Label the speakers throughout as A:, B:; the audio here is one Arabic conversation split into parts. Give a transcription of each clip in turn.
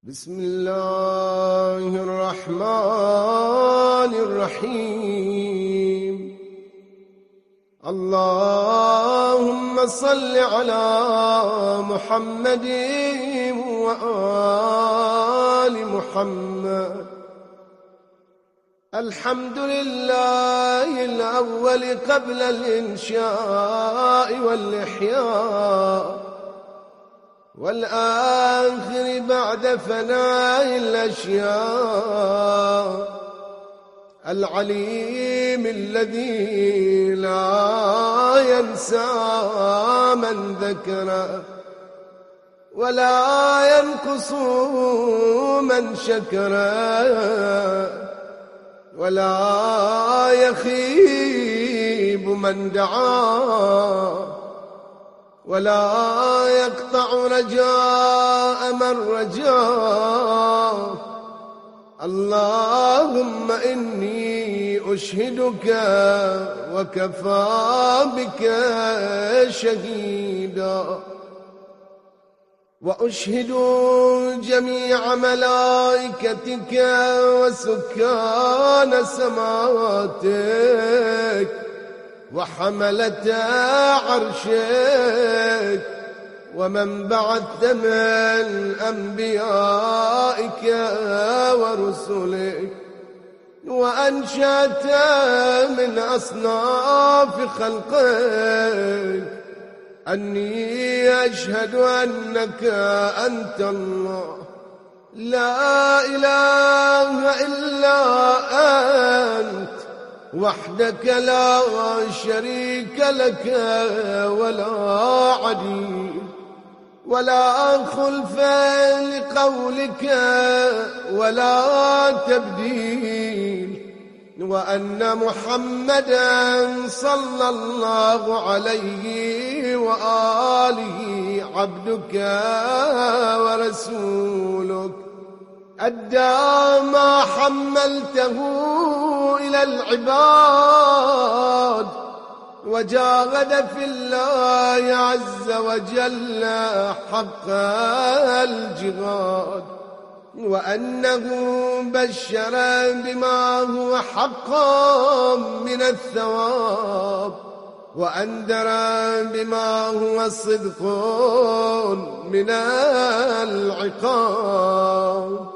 A: بسم الله الرحمن الرحيم. اللهم صل على محمد وآل محمد. الحمد لله الأول قبل الإنشاء والإحياء، والآخر بعد فناء الأشياء، العليم الذي لا ينسى من ذكره ولا ينقص من شكره ولا يخيب من دعاه ولا يقطع رجاء من رجاه. اللهم إني أشهدك وكفى بك شهيدا، وأشهد جميع ملائكتك وسكان سماواتك وحملة عرشك ومن بعثت من أنبيائك ورسلك وأنشأت من أصناف خلقك، أني أشهد أنك أنت الله لا إله إلا أنت وحدك لا شريك لك ولا عديل ولا خلف لقولك ولا تبديل، وأن محمدا صلى الله عليه وآله عبدك ورسولك، أدى ما حملته إلى العباد وجاهد في الله عز وجل حق الجهاد، وأنه بشر بما هو حق من الثواب وأنذر بما هو صدق من العقاب.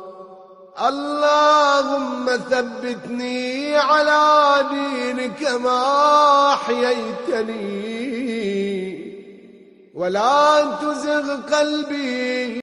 A: اللهم ثبتني على دينك ما أحييتني ولا تزغ قلبي